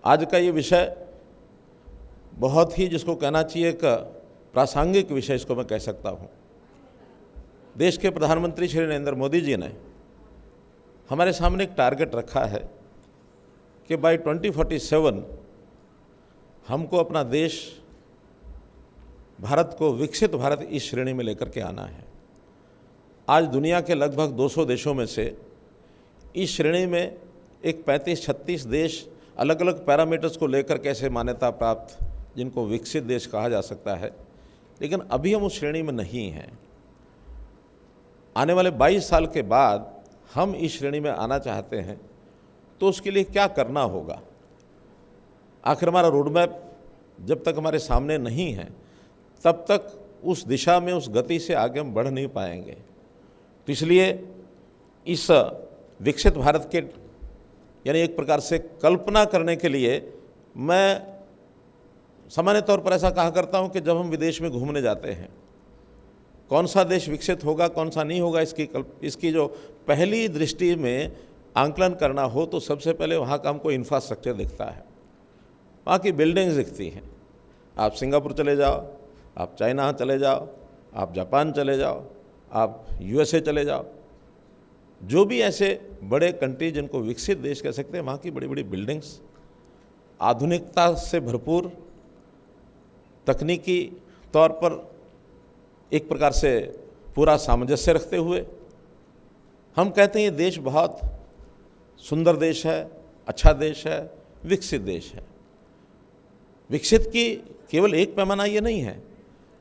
आज का ये विषय बहुत ही, जिसको कहना चाहिए, एक प्रासंगिक विषय इसको मैं कह सकता हूँ। देश के प्रधानमंत्री श्री नरेंद्र मोदी जी ने हमारे सामने एक टारगेट रखा है कि बाय 2047 हमको अपना देश, भारत को विकसित भारत इस श्रेणी में लेकर के आना है। आज दुनिया के लगभग 200 देशों में से इस श्रेणी में एक 35-36 देश अलग अलग पैरामीटर्स को लेकर कैसे मान्यता प्राप्त, जिनको विकसित देश कहा जा सकता है, लेकिन अभी हम उस श्रेणी में नहीं हैं। आने वाले 22 साल के बाद हम इस श्रेणी में आना चाहते हैं, तो उसके लिए क्या करना होगा। आखिर हमारा रोडमैप जब तक हमारे सामने नहीं है, तब तक उस दिशा में, उस गति से आगे हम बढ़ नहीं पाएंगे। तो इसलिए इस विकसित भारत के, यानी एक प्रकार से कल्पना करने के लिए, मैं सामान्य तौर पर ऐसा कहा करता हूं कि जब हम विदेश में घूमने जाते हैं, कौन सा देश विकसित होगा, कौन सा नहीं होगा, इसकी जो पहली दृष्टि में आंकलन करना हो, तो सबसे पहले वहाँ का हमको इंफ्रास्ट्रक्चर दिखता है, वहाँ की बिल्डिंग्स दिखती हैं। आप सिंगापुर चले जाओ, आप चाइना चले जाओ, आप जापान चले जाओ, आप यूएसए चले जाओ, जो भी ऐसे बड़े कंट्री जिनको विकसित देश कह सकते हैं, वहाँ की बड़ी बड़ी बिल्डिंग्स, आधुनिकता से भरपूर, तकनीकी तौर पर एक प्रकार से पूरा सामंजस्य रखते हुए हम कहते हैं ये देश बहुत सुंदर देश है, अच्छा देश है, विकसित देश है। विकसित की केवल एक पैमाना ये नहीं है,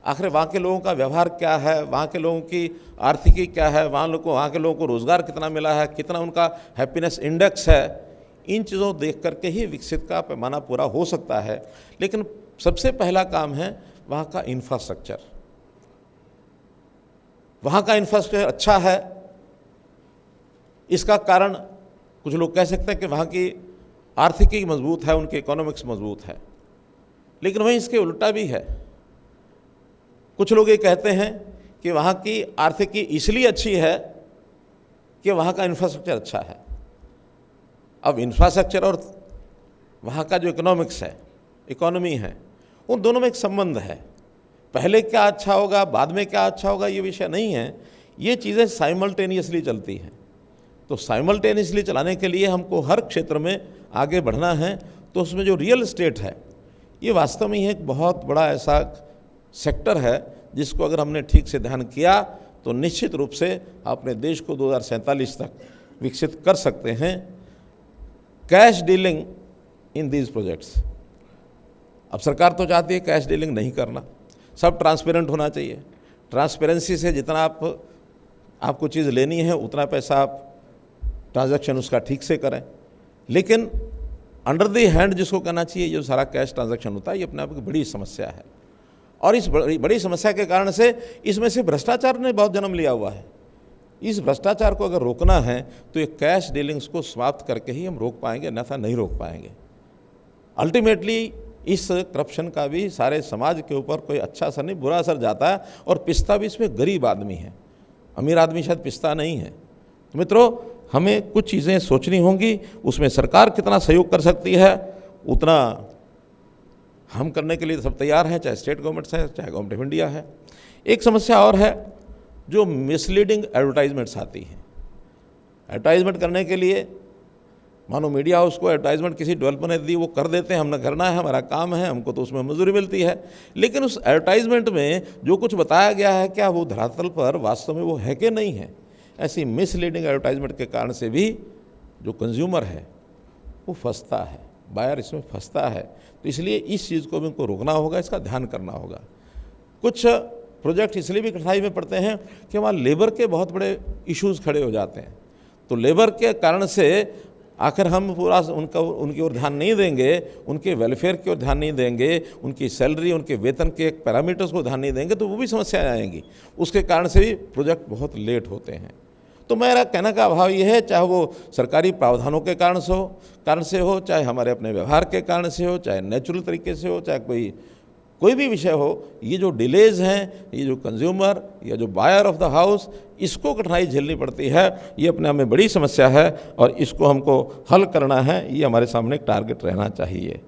आखिर वहाँ के लोगों का व्यवहार क्या है, वहाँ के लोगों की आर्थिकी क्या है, वहाँ के लोगों को रोज़गार कितना मिला है, कितना उनका हैप्पीनेस इंडेक्स है, इन चीज़ों देख करके ही विकसित का पैमाना पूरा हो सकता है। लेकिन सबसे पहला काम है वहाँ का इंफ्रास्ट्रक्चर। वहाँ का इंफ्रास्ट्रक्चर अच्छा है, इसका कारण कुछ लोग कह सकते हैं कि वहाँ की आर्थिकी मजबूत है, उनकी इकोनॉमिक्स मजबूत है, लेकिन वहीं इसके उल्टा भी है। कुछ लोग ये कहते हैं कि वहाँ की आर्थिकी इसलिए अच्छी है कि वहाँ का इंफ्रास्ट्रक्चर अच्छा है। अब इंफ्रास्ट्रक्चर और वहाँ का जो इकोनॉमिक्स है, इकोनॉमी है, उन दोनों में एक संबंध है। पहले क्या अच्छा होगा, बाद में क्या अच्छा होगा, ये विषय नहीं है। ये चीज़ें साइमल्टेनियसली चलती हैं। तो साइमल्टेनियसली चलाने के लिए हमको हर क्षेत्र में आगे बढ़ना है। तो उसमें जो रियल एस्टेट है, ये वास्तव में एक बहुत बड़ा ऐसा सेक्टर है जिसको अगर हमने ठीक से ध्यान किया तो निश्चित रूप से अपने देश को 2047 तक विकसित कर सकते हैं। Cash dealing in these projects, अब सरकार तो चाहती है कैश डीलिंग नहीं करना, सब ट्रांसपेरेंट होना चाहिए। ट्रांसपेरेंसी से जितना आपको चीज़ लेनी है उतना पैसा आप ट्रांजैक्शन उसका ठीक से करें, लेकिन अंडर द हैंड जिसको कहना चाहिए, जो सारा कैश ट्रांजैक्शन होता है, ये अपने आप की बड़ी समस्या है। और इस बड़ी समस्या के कारण से इसमें से भ्रष्टाचार ने बहुत जन्म लिया हुआ है। इस भ्रष्टाचार को अगर रोकना है तो ये कैश डीलिंग्स को समाप्त करके ही हम रोक पाएंगे, अन्यथा नहीं रोक पाएंगे। अल्टीमेटली इस करप्शन का भी सारे समाज के ऊपर कोई अच्छा असर नहीं, बुरा असर जाता है। और पिसता भी इसमें गरीब आदमी है, अमीर आदमी शायद पिसता नहीं है। तो मित्रों, हमें कुछ चीज़ें सोचनी होंगी, उसमें सरकार कितना सहयोग कर सकती है उतना हम करने के लिए सब तैयार हैं, चाहे स्टेट गवर्नमेंट्स है, चाहे गवर्नमेंट ऑफ इंडिया है। एक समस्या और है, जो मिसलीडिंग एडवर्टाइजमेंट्स आती हैं। एडवर्टाइजमेंट करने के लिए मानो मीडिया हाउस को एडवर्टाइजमेंट किसी डेवलपर ने दी, वो कर देते हैं, हमने करना है, हमारा काम है, हमको तो उसमें मजदूरी मिलती है। लेकिन उस एडवर्टाइजमेंट में जो कुछ बताया गया है, क्या वो धरातल पर वास्तव में वो है कि नहीं है। ऐसी मिसलीडिंग एडवर्टाइजमेंट के कारण से भी जो कंज्यूमर है वो फंसता है, बायर इसमें फंसता है। तो इसलिए इस चीज़ को भी उनको रोकना होगा, इसका ध्यान करना होगा। कुछ प्रोजेक्ट इसलिए भी कठिनाई में पड़ते हैं कि वहाँ लेबर के बहुत बड़े इश्यूज़ खड़े हो जाते हैं। तो लेबर के कारण से आखिर हम पूरा उनकी ओर ध्यान नहीं देंगे, उनके वेलफेयर की ओर ध्यान नहीं देंगे, उनकी सैलरी, उनके वेतन के पैरामीटर्स को ध्यान नहीं देंगे, तो वो भी समस्याएं आएंगी। उसके कारण से भी प्रोजेक्ट बहुत लेट होते हैं। तो मेरा कहने का अभाव ये है, चाहे वो सरकारी प्रावधानों के कारण से हो, चाहे हमारे अपने व्यवहार के कारण से हो, चाहे नेचुरल तरीके से हो, चाहे कोई कोई भी विषय हो, ये जो डिलेज हैं, ये जो कंज्यूमर या जो बायर ऑफ द हाउस, इसको कठिनाई झेलनी पड़ती है, ये अपने आप में बड़ी समस्या है और इसको हमको हल करना है, ये हमारे सामने एक टारगेट रहना चाहिए।